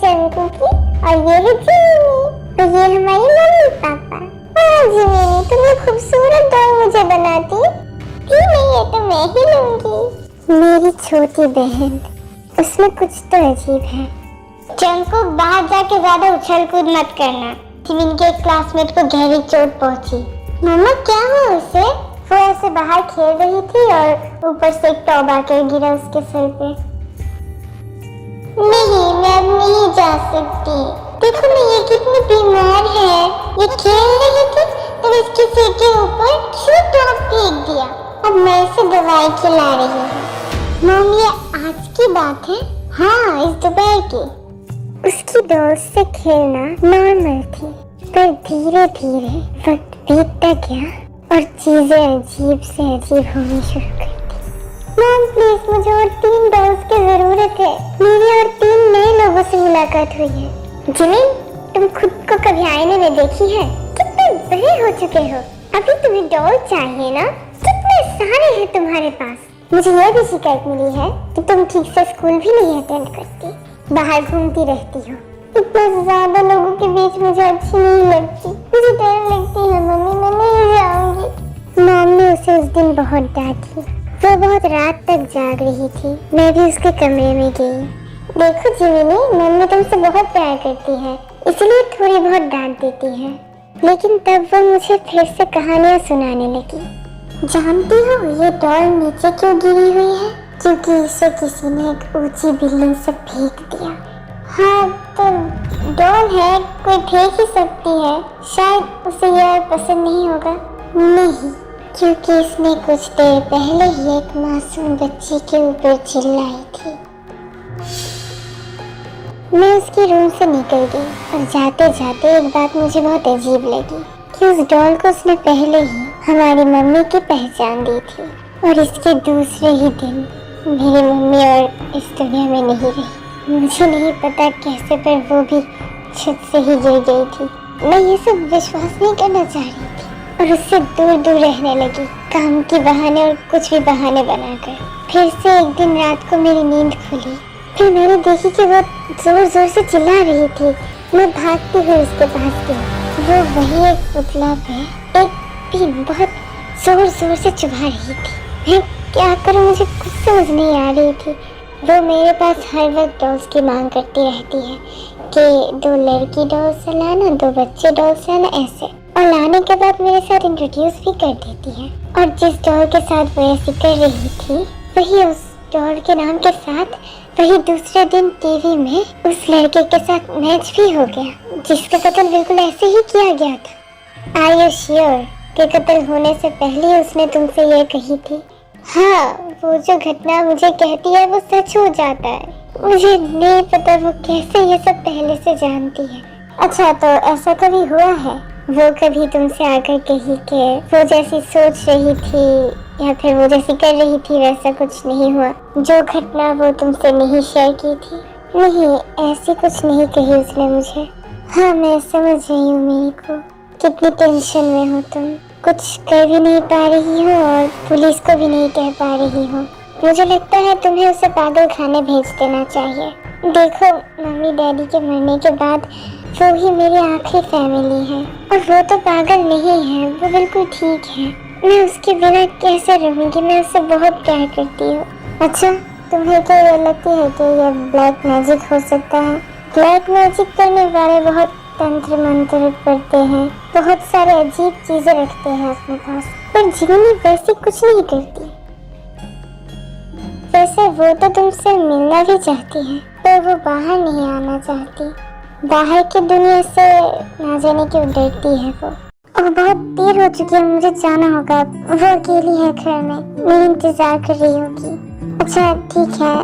चंकू की और ये है जिमिनी और ये हमारे मम्मी पापा। जिमिनी तुमने खूबसूरत डॉल मुझे बनाती जी नहीं, ये तो मैं ही लूंगी। मेरी छोटी बहन, उसमें कुछ तो अजीब है। चंकू बाहर जाके ज्यादा उछल कूद मत करना। जिमिनी के एक क्लासमेट को गहरी चोट पहुंची। मम्मा क्या हुआ उसे? वो ऐसे बाहर खेल रही थी और ऊपर से एक टॉब आकर गिरा उसके सर पे। नहीं, मैं अब नहीं जा सकती। देखो ना ये कितनी बीमार है। ये खेल रही थी तो इसके सिर के ऊपर क्यों टॉप फेंक दिया। अब मैं इसे दवाई खिला रही हूँ। मॉम ये आज की बात है? हाँ, इस दोपहर की। उसकी दोस्त से खेलना नॉर्मल थी, पर धीरे धीरे वक्त बीतता गया और चीजें अजीब से अजीब होनी शुरू कर दी। मॉम प्लीज, मुझे और 3 डॉल्स की जरूरत है। मेरी और 3 नए लोगों से मुलाकात हुई है। जिमिन, तुम खुद को कभी आईने में देखी है? कितने बड़े हो चुके हो। अभी तुम्हें डॉल चाहिए ना? कितने सारे हैं तुम्हारे पास। मुझे यह भी शिकायत मिली है कि तुम ठीक से स्कूल भी नहीं अटेंड करती, बाहर घूमती रहती हो। इतने ज्यादा लोगों के बीच मुझे अच्छी नहीं लगती। मुझे डर लगती है मम्मी, मैं नहीं जाऊंगी। मॉम ने उसे उस दिन बहुत डांटी। वो बहुत रात तक जाग रही थी। मैं भी उसके कमरे में गई। देखो जिमिनी, मम्मी तुमसे बहुत प्यार करती है, इसलिए थोड़ी बहुत डांट देती है। लेकिन तब वो मुझे फिर से कहानियां सुनाने लगी। जानती हो ये डॉल नीचे क्यों गिरी हुई है? क्योंकि इसे किसी ने एक ऊंची बिल्डिंग से फेंक दिया। हाँ तो डॉल है, कोई फेंक ही सकती है। शायद उसे यह पसंद नहीं होगा। नहीं, क्योंकि इसने कुछ देर पहले ही एक मासूम बच्ची के ऊपर चिल्लाई थी। मैं उसके रूम से निकल गई और जाते जाते एक बात मुझे बहुत अजीब लगी कि उस डॉल को उसने पहले ही हमारी मम्मी की पहचान दी थी और इसके दूसरे ही दिन मेरी मम्मी और इस दुनिया में नहीं रही। मुझे नहीं पता कैसे, पर वो भी छत से ही गिर गई थी। मैं ये सब विश्वास नहीं करना चाह रही थी और उससे दूर दूर रहने लगी, काम के बहाने और कुछ भी बहाने बनाकर। फिर से एक दिन रात को मेरी नींद खुली। फिर मैंने देखी कि वो जोर जोर से चिल्ला रही थी। मैं भागती हुई उसके पास गई। वो वही एक पुतला पे एक पिन बहुत जोर जोर से चुभा रही थी। मैं क्या करूं, मुझे कुछ समझ नहीं आ रही थी। वो मेरे पास हर वक्त डॉल्स की मांग करती रहती है कि 2 लड़की डॉल्स लाना, 2 बच्चे डॉल्स लाना, ऐसे। और लाने के बाद मेरे साथ इंट्रोड्यूस भी कर देती है। और जिस डॉल के साथ वो ऐसी कर रही थी, वही उस डॉल के नाम के साथ वही दूसरे दिन टीवी में उस लड़के के साथ मैच भी हो गया जिसका कत्ल बिल्कुल ऐसे ही किया गया था। आर यू श्योर कि कत्ल होने से पहले ही उसने तुमसे ये कही थी? हाँ, वो जो घटना मुझे कहती है वो सच हो जाता है। मुझे नहीं पता वो कैसे ये सब पहले से जानती है। अच्छा, तो ऐसा कभी हुआ है वो कभी तुमसे आकर कही कि वो जैसी सोच रही थी या फिर वो जैसी कर रही थी वैसा कुछ नहीं हुआ? जो घटना वो तुमसे नहीं शेयर की थी? नहीं, ऐसी कुछ नहीं कही उसने मुझे। हाँ, मैं समझ रही हूँ मेरी को, कितनी टेंशन में हो तुम। कुछ कर भी नहीं पा रही हो और पुलिस को भी नहीं कह पा रही हो। मुझे लगता है तुम्हें उसे पागल खाने भेज देना चाहिए। देखो, मम्मी डैडी के मरने के बाद वो ही मेरी आखिरी फैमिली है और वो तो पागल नहीं है, वो बिल्कुल ठीक है। मैं उसके बिना कैसे रहूंगी? मैं उससे बहुत प्यार करती हूँ। अच्छा, तुम्हें क्या ये लगती है कि ये ब्लैक मैजिक हो सकता है? ब्लैक मैजिक करने वाले बहुत तंत्र मंत्र पढ़ते हैं, बहुत सारे अजीब चीजें रखते हैं अपने पास, पर जिमिनी वैसे कुछ नहीं करती। वैसे वो तो तुमसे मिलना भी चाहती है, पर वो बाहर नहीं आना चाहती। बाहर की दुनिया से ना जाने क्यों डरती है वो। और बहुत देर हो चुकी है, मुझे जाना होगा। वो अकेली है घर में, मेरी इंतजार कर रही होगी। अच्छा ठीक है,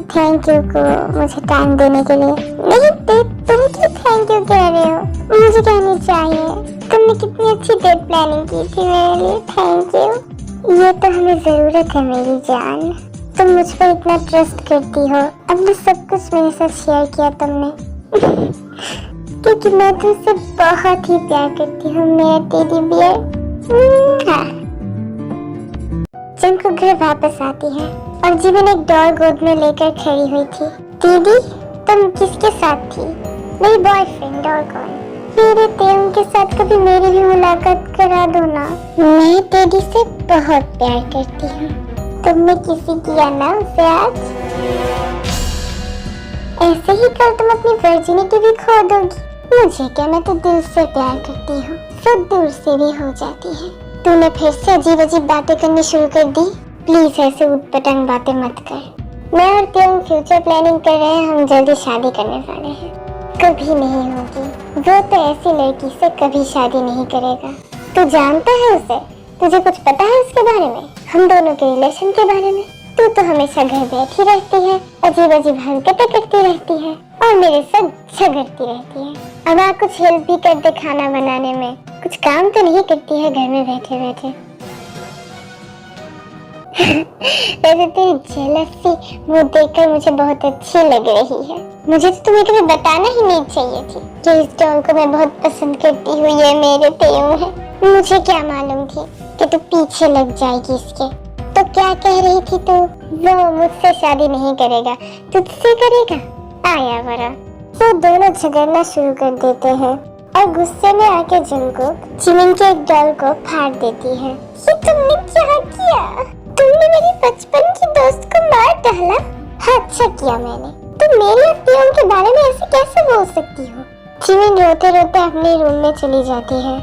थैंक यू को मुझे टाइम देने के लिए। नहीं, तुम क्यों थैंक यू कह रहे हो? मुझे कहनी चाहिए। तुमने कितनी अच्छी डेट प्लानिंग की थी मेरे लिए, थैंक यू। ये तो हमें जरूरत है मेरी जान। तुम मुझ पर इतना ट्रस्ट करती हो। अपना सब कुछ मेरे साथ शेयर किया तुमने क्योंकि मैं तुमसे बहुत ही प्यार करती हूँ मेरा टेडी बियर। चंकू घर वापस आती है और जिमिन एक डॉल गोद में लेकर खड़ी हुई थी। दीदी, तुम किसके साथ थी? मेरी बॉयफ्रेंड और कौन? मेरे तेम के साथ कभी मेरी भी मुलाकात करा दो ना। मैं टेडी से बहुत प्यार करती हूँ। तुमने किसी किया ना उसे आज? ऐसे ही कल तुम अपनी वर्जिनिटी भी खो दोगी। मुझे क्या, मैं तो दिल से प्यार करती हूँ, सब दूर से भी हो जाती है। तूने फिर से अजीब अजीब बातें करनी शुरू कर दी। प्लीज ऐसे उटपटांग बातें मत कर। मैं और तुम फ्यूचर प्लानिंग कर रहे हैं, हम जल्दी शादी करने वाले हैं। कभी नहीं होगी, वो तो ऐसी लड़की से कभी शादी नहीं करेगा। तू जानता है उसे? तुझे कुछ पता है उसके बारे में, हम दोनों के रिलेशन के बारे में? तू तो हमेशा घर बैठी रहती है, अजीब अजीब हरकतें करती रहती है और मेरे साथ झगड़ती रहती है। अब आप कुछ हेल्प भी कर दे खाना बनाने में, कुछ काम तो नहीं करती है घर में बैठे बैठे। वैसे तेरी जेलसी मुँह देखकर मुझे बहुत अच्छी लग रही है। मुझे तो तुम्हें कभी बताना ही नहीं चाहिए थी कि इस डॉल को मैं बहुत पसंद करती हूँ, ये मेरे तेऊ है। मुझे क्या मालूम थी कि तू पीछे लग जाएगी इसके। तो क्या कह रही थी तू? वो मुझसे शादी नहीं करेगा, तुझसे करेगा? आया वरा। तो दोनों झगड़ना शुरू कर देते हैं और गुस्से में आके जंगकुक जिमिन के एक डॉल को फाड़ देती है। ये तुमने क्या किया? तुमने मेरी बचपन की दोस्त को मार डाला? हाँ, अच्छा किया मैंने। तुम मेरे पियों के बारे में ऐसे कैसे बोल सकती हो? जिमिन रोते रोते अपने रूम में चली जाती है।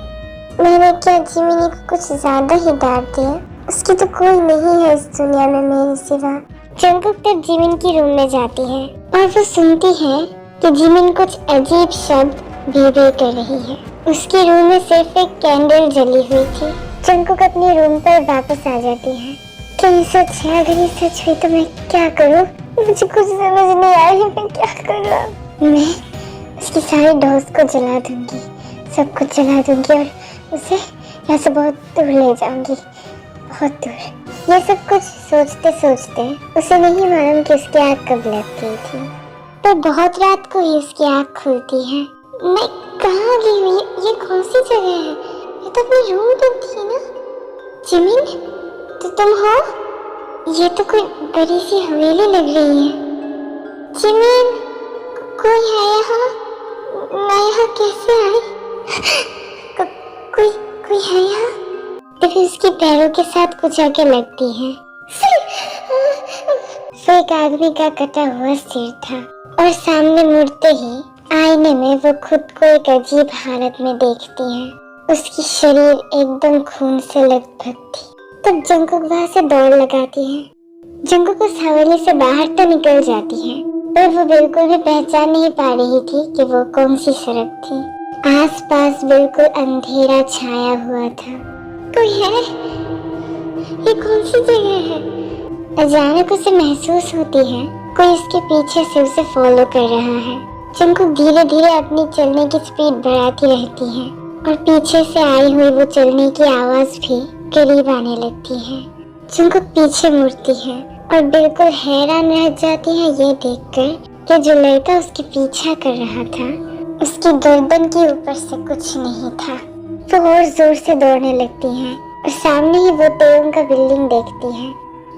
मैंने क्या जिमिनी को कुछ ज्यादा ही डांट दिया? उसकी तो कोई नहीं है इस दुनिया में मेरे सिवा। जंगकुक तब जिमिन की रूम में जाती है और वो सुनती है कि जिमिन कुछ अजीब शब्द भी कर रही है। उसके रूम में सिर्फ एक कैंडल जली हुई थी। जंगकुक अपने रूम पर वापस आ जाती है। कहीं सच है, अगर ये सच हुई तो मैं क्या करूं? मुझे कुछ समझ नहीं आ रही, मैं क्या करूं? मैं उसकी सारी डॉल्स को जला दूंगी, सब कुछ जला दूंगी और उसे यहाँ से बहुत दूर ले जाऊंगी, बहुत दूर। ये सब कुछ सोचते सोचते उसे नहीं मालूम कि उसकी आँख कब लग गई थी। पर बहुत रात को ही उसकी आँख खुलती है। मैं कहाँ गई हूँ? ये कौन सी जगह है? ये तो अपनी रूम तो थी ना। जिमिन, तो तुम हो? ये तो कोई बड़ी सी हवेली लग रही है। जिमिन, कोई है यहाँ? मैं यहाँ कैसे आई? कोई है यहाँ? फिर उसके पैरों के साथ कुछ आके लगती है। वो एक आदमी का कटा हुआ सिर था और सामने मुड़ते ही आईने में वो खुद को एक अजीब हालत में देखती है। उसकी शरीर एकदम खून से लथपथ थी। तब जंगकुक वहाँ से दौड़ लगाती है। जंगकुक उस हवेली से बाहर तो निकल जाती है पर वो बिल्कुल भी पहचान नहीं पा रही थी कि वो कौन सी सड़क थी। आसपास बिल्कुल अंधेरा छाया हुआ था। कोई है? ये कौन सी जगह है? अचानक उसे महसूस होती है कोई इसके पीछे से उसे फॉलो कर रहा है। जंगकुक धीरे धीरे अपनी चलने की स्पीड बढ़ाती रहती है और पीछे से आई हुई वो चलने की आवाज भी करीब आने लगती है। जंगकुक पीछे मुड़ती है और बिल्कुल हैरान रह जाती है ये देखकर कि जो लड़का उसके पीछा कर रहा था उसकी गर्दन के ऊपर से कुछ नहीं था। वो और जोर से दौड़ने लगती है और सामने ही वो तेयम का बिल्डिंग देखती है।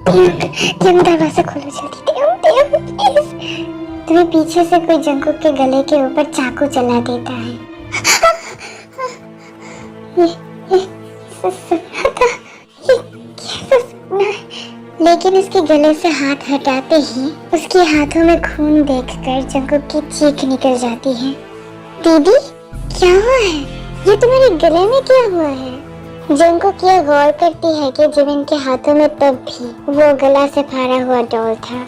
तेयम दरवाजा खोलो जल्दी, तेयम प्लीज। तुम्हें पीछे से कोई जंगकुक के गले के ऊपर चाकू चला देता है। लेकिन उसके गले से हाथ हटाते ही उसके हाथों में खून देखकर जंगकुक की चीख निकल जाती है। दीदी, क्या हुआ है? ये तुम्हारे गले में क्या हुआ है? जंगकुक यह गौर करती है कि जिमिन के हाथों में तब भी वो गला से फाड़ा हुआ डॉल था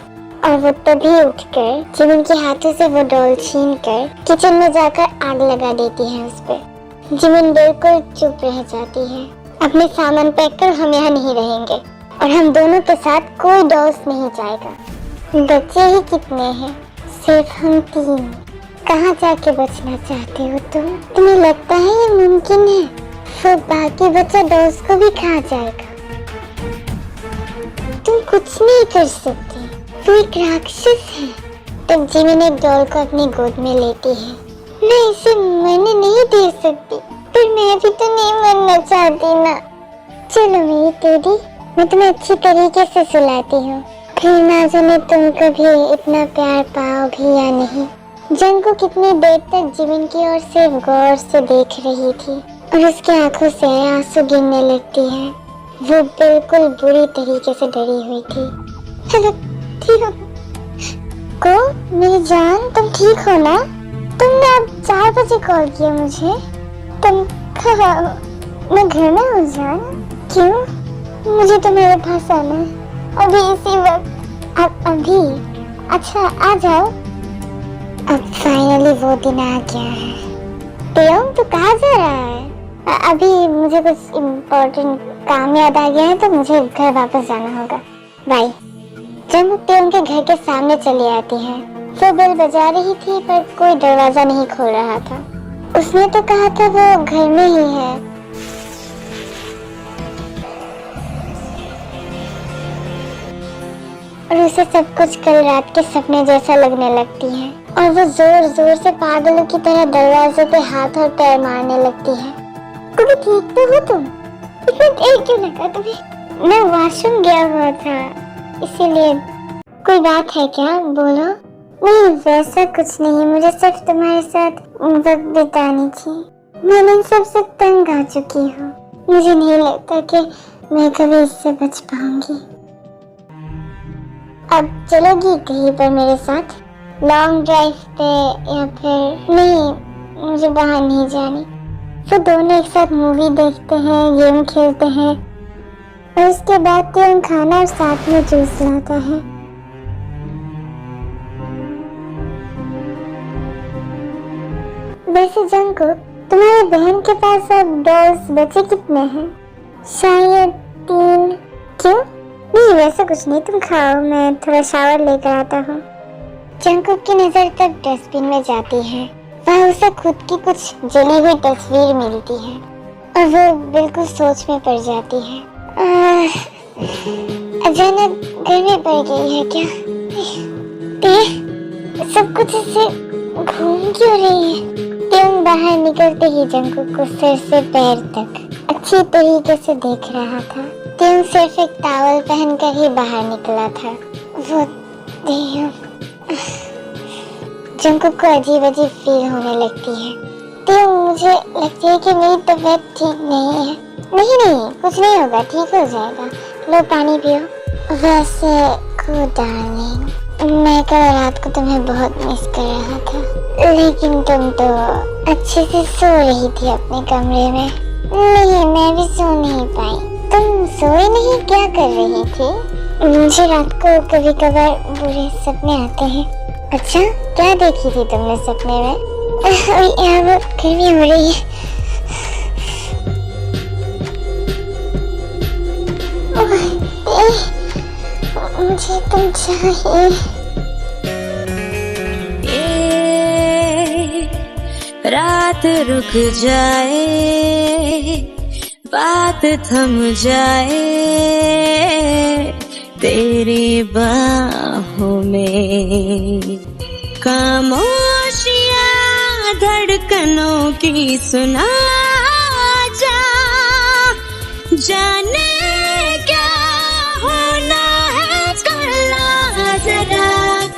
और वो तभी उठकर जिमिन के हाथों से वो डॉल छीनकर किचन में जाकर आग लगा देती है उस पर। जिमिन बिल्कुल चुप रह जाती है। अपने सामान पैक कर, हम यहाँ नहीं रहेंगे और हम दोनों के साथ कोई डॉल्स नहीं जाएगा। बच्चे ही कितने हैं? सिर्फ हम 3। कहाँ जाके बचना चाहते हो तुम? तुम्हें लगता है ये मुमकिन है? वो बाकी बच्चा डॉल्स को भी खा जाएगा। तुम कुछ नहीं कर सकते, वो एक राक्षस है। तब जिमिन एक डॉल को अपनी गोद में लेती है। मैं इसे मरने नहीं दे सकती, पर मैं भी तो नहीं मरना चाहती ना। चलो मेरी टेडी, मैं तुम्हें अच्छी तरीके से सुलाती हूँ फिर ना जाने तुम कभी इतना प्यार पाओगे या नहीं। जंगकुक कितनी देर तक जिमिन की ओर सिर्फ गौर से देख रही थी और उसकी आंखों से आंसू गिरने लगती है। वो बिल्कुल बुरी तरीके से डरी हुई थी। हेलो, ठीक हो? को मेरी जान, तुम ठीक हो ना? तुमने अब 4 बजे कॉल किया मुझे। तुम कहाँ हो? मैं घर में हूँ जान। क्यों? मुझे तुम्हारे पास आना है अभी, इसी वक्त। अब अभी? अच्छा, आ जाओ। अब फाइनली वो दिन आ गया है। तेयंग, तू कहाँ जा रहा है? अभी मुझे कुछ इम्पोर्टेंट काम याद आ गया है तो मुझे घर वापस जाना होगा। बाय। जंगकुक तेयंग के घर के सामने चली आती है। वो बेल बजा रही थी पर कोई दरवाजा नहीं खोल रहा था। उसने तो कहा था वो घर में ही है। और उसे सब कुछ कल रात के सपने जैसा लगने लगती है और वो जोर जोर से पागलों की तरह दरवाजे पे हाथ और पैर मारने लगती है। कभी ठीक तो हो तुम? इतना देर क्यों लगा तुम्हें? मैं वॉशरूम गया हुआ था इसीलिए। कोई बात है क्या? बोलो। नहीं, वैसा कुछ नहीं, मुझे सिर्फ तुम्हारे साथ वक्त बितानी थी। मैं इन सब से तंग आ चुकी हूँ। मुझे नहीं लगता कि मैं कभी इससे बच पाऊंगी। अब चलोगी कहीं पर मेरे साथ, लॉन्ग ड्राइव पे या फिर? नहीं, मुझे बाहर नहीं जानी। वो दोनों एक साथ मूवी देखते हैं, गेम खेलते हैं और उसके बाद तेयंग खाना और साथ में जूस लाता है। वैसे जंगकुक, तुम्हारी बहन के पास अब डॉल्स बचे कितने हैं? शायद 3। क्यों? नहीं, वैसे कुछ नहीं, तुम खाओ, मैं थोड़ा शावर लेकर आता हूँ। जंगकुक की नजर तब डस्टबिन में जाती है। वहाँ उसे खुद की कुछ जली हुई तस्वीर मिलती है और वो बिल्कुल सोच में पड़ जाती है। अचानक गर्मी पड़ गई है क्या? सब कुछ ऐसे घूम क्यों रही है? तेयंग बाहर निकलते ही जंगकुक को सिर से पैर तक अच्छी तरीके से देख रहा था। तेयंग सिर्फ एक टॉवल पहनकर ही बाहर निकला था। वो जंगकुक को अजीब अजीब फील होने लगती है। तेयंग, मुझे लगती है कि मेरी तबीयत ठीक नहीं है। नहीं, कुछ नहीं होगा, ठीक हो जाएगा। लो पानी पियो। वैसे डार्लिंग, मैं कल रात को तुम्हें बहुत मिस कर रहा था, लेकिन तुम तो अच्छे से सो रही थी अपने कमरे में। नहीं, मैं भी सो नहीं पाई। तुम सोई नहीं? क्या कर रही थी? मुझे रात को कभी कभार बुरे सपने आते हैं। अच्छा, क्या देखी थी तुमने सपने में? यहाँ बहुत गर्मी हो रही है। मुझे तुम चाहिए। रात रुक जाए, बात थम जाए, तेरी बाहों में खामोशियां धड़कनों की सुना जा, जाने क्या होना है कल, जरा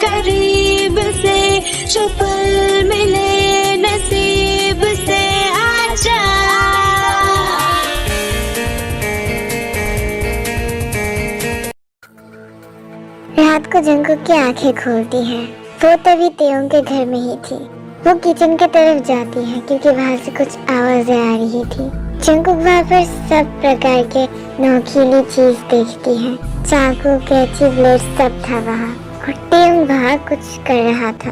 करीब से जो पल मिले नसीब से आजा। रात को जंगकुक की आंखें खुलती हैं। वो तभी तेयंग के घर में ही थी। वो किचन की तरफ जाती है क्योंकि वहाँ से कुछ आवाजें आ रही थी। जंगकुक वहाँ पर सब प्रकार के नोकीली चीज देखती है। चाकू, कैंची, ब्लेड सब था वहाँ और तेयंग वहाँ कुछ कर रहा था।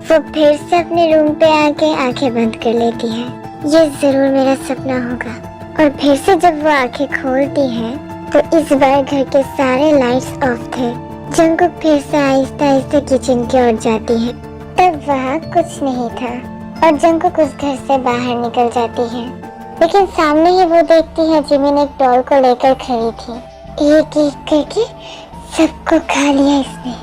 वो फिर से अपने रूम पे आके आंखें बंद कर लेती है। ये जरूर मेरा सपना होगा। और फिर से जब वो आंखें खोलती है तो इस बार घर के सारे लाइट्स ऑफ थे। जंगकुक फिर से आहिस्ता आहिस्ता किचन की ओर जाती है। तब वहाँ कुछ नहीं था और जंगकुक उस घर से बाहर निकल जाती है। लेकिन सामने ही वो देखती है जिमिन एक डॉल को लेकर खड़ी थी। एक एक करके सबको खा लिया इसने।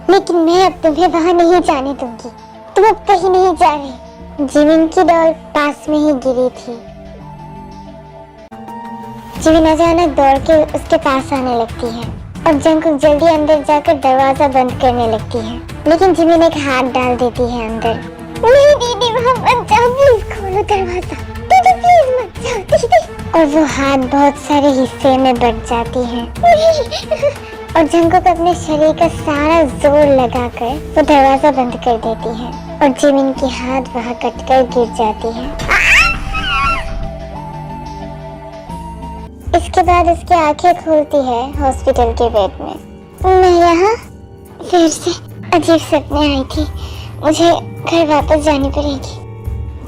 लेकिन मैं अब तुम्हें वहाँ नहीं जाने दूंगी। तुम अब कहीं नहीं जा रही। जिमिन की डॉल पास में ही गिरी थी। जिमिन अचानक दौड़ के उसके पास आने लगती है। और जंकुक जल्दी अंदर जाकर दरवाजा बंद करने लगती है, लेकिन जिमिन एक हाथ डाल देती है अंदर। नहीं दीदी, वहाँ मत जाओ, प्लीज खोलो दरवाजा, दीदी प्लीज मत जाओ दीदी। और वो हाथ बहुत सारे हिस्से में बट जाती है। नहीं। और जंकुक अपने शरीर का सारा जोर लगाकर वो दरवाजा बंद कर देती है और जिमिन की हाथ वहाँ कटकर गिर जाती है। इसके बाद उसकी आंखें खुलती है हॉस्पिटल के बेड में। मैं यहाँ फिर से अजीब सपने आई थी, मुझे घर वापस जानी पड़ेगी।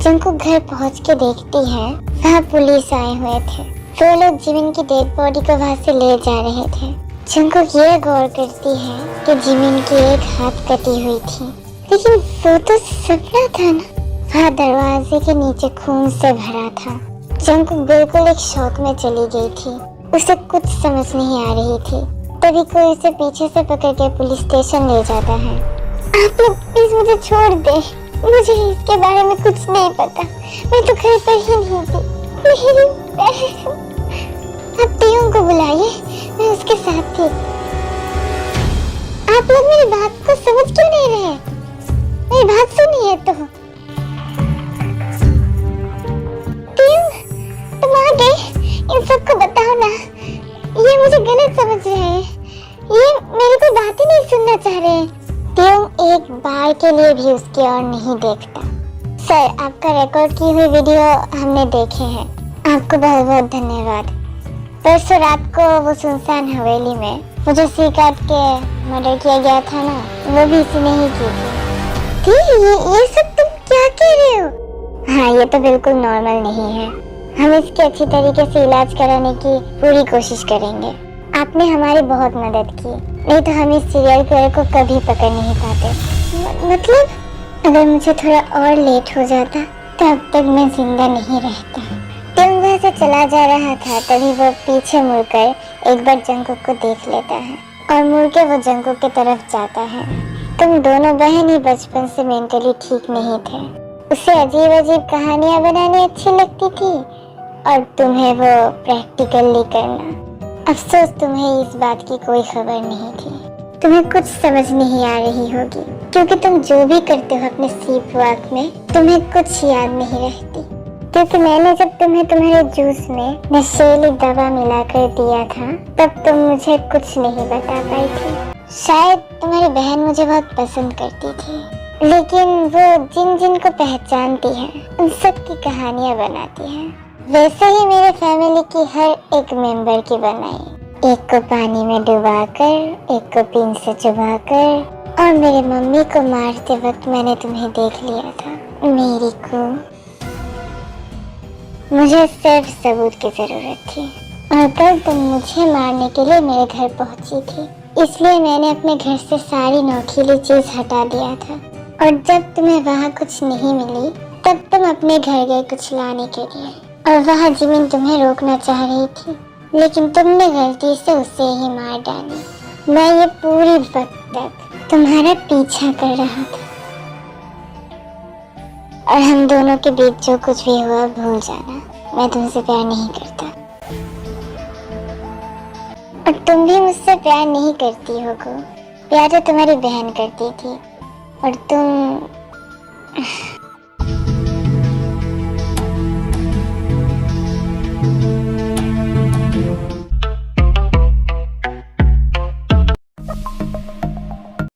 जंकुक घर पहुँच के देखती है वहाँ पुलिस आए हुए थे। वो लोग जिमिन की डेड बॉडी को वहाँ से ले जा रहे थे। जंकुक ये गौर करती है कि जिमिन की एक हाथ कटी हुई थी, लेकिन वो तो सपना था ना। वहाँ दरवाजे के नीचे खून से भरा था। जंकुक बिल्कुल एक शॉक में चली गई थी, उसे कुछ समझ नहीं आ रही थी। तभी कोई उसे पीछे से पकड़ के पुलिस स्टेशन ले जाता है। आप लोग प्लीज मुझे छोड़ दे, मुझे इसके बारे में कुछ नहीं पता, मैं तो घर पर ही नहीं थी। मेरी बहन, आप टियों को बुलाइए, मैं उसके साथ थी। आप लोग मेरी बात को समझ क्यों नहीं रहे? मेरी बात सुनिए तो। तुम आ गए, इन सबको बताओ ना, ये मुझे गलत समझ रहे हैं, ये मेरी कोई बात ही नहीं सुनना चाह रहे हैं। टियोंग एक बार के लिए भी उसकी ओर नहीं देखता। सर, आपका रिकॉर्ड की हुई वीडियो हमने देखे हैं, आपको बहुत बहुत धन्यवाद। परसों रात को वो सुनसान हवेली में वो जो सी काट के मर्डर किया गया था ना, वो भी इसी ने ही की थी। ये सब तुम क्या कह रहे हो? हाँ, ये तो बिल्कुल नॉर्मल नहीं है, हम इसके अच्छी तरीके से इलाज कराने की पूरी कोशिश करेंगे। आपने हमारी बहुत मदद की, नहीं तो हम इस सीरियल किलर को कभी पकड़ नहीं पाते। मतलब अगर मुझे थोड़ा और लेट हो जाता तब तक मैं जिंदा नहीं रहता। टियोंग वहाँ से चला जा रहा था, तभी वो पीछे मुड़कर एक बार जंकुक को देख लेता है और मुड़ के वो जंकुक की तरफ जाता है। तुम दोनों बहन ही बचपन से मेंटली ठीक नहीं थे। उसे अजीब अजीब कहानियां बनानी अच्छी लगती थी और तुम्हें वो प्रैक्टिकली करना। अफसोस तुम्हें इस बात की कोई खबर नहीं थी। तुम्हें कुछ समझ नहीं आ रही होगी, क्योंकि तुम जो भी करते हो अपने स्लीप वॉक में तुम्हें कुछ याद नहीं रहती। क्योंकि मैंने जब तुम्हें तुम्हारे जूस में नशीली दवा मिलाकर दिया था, तब तुम मुझे कुछ नहीं बता पाई थी। शायद तुम्हारी बहन मुझे बहुत पसंद करती थी, लेकिन वो जिन जिन को पहचानती है उन सब की कहानियां बनाती है। वैसे ही मेरे फैमिली की हर एक मेंबर की बनाई, एक को पानी में डुबाकर, एक को पिन से चुबाकर, और मेरे मम्मी को मारते वक्त मैंने तुम्हें देख लिया था। मेरी को मुझे सिर्फ सबूत की जरूरत थी, और कल तुम मुझे मारने के लिए मेरे घर पहुंची थी, इसलिए मैंने अपने घर से सारी नोखीली चीज हटा दिया था। और जब तुम्हें वहाँ कुछ नहीं मिली, तब तुम अपने घर गए कुछ लाने के लिए, और वहाँ जिमिन तुम्हें रोकना चाह रही थी, लेकिन तुमने गलती से उसे ही मार डाली। मैं ये पूरी वक्त तक तुम्हारा पीछा कर रहा था, और हम दोनों के बीच जो कुछ भी हुआ भूल जाना। मैं तुमसे प्यार नहीं करता, और तुम भी मुझसे प्यार नहीं करती होगो। प्यार तो तुम्हारी बहन करती थी, और तुम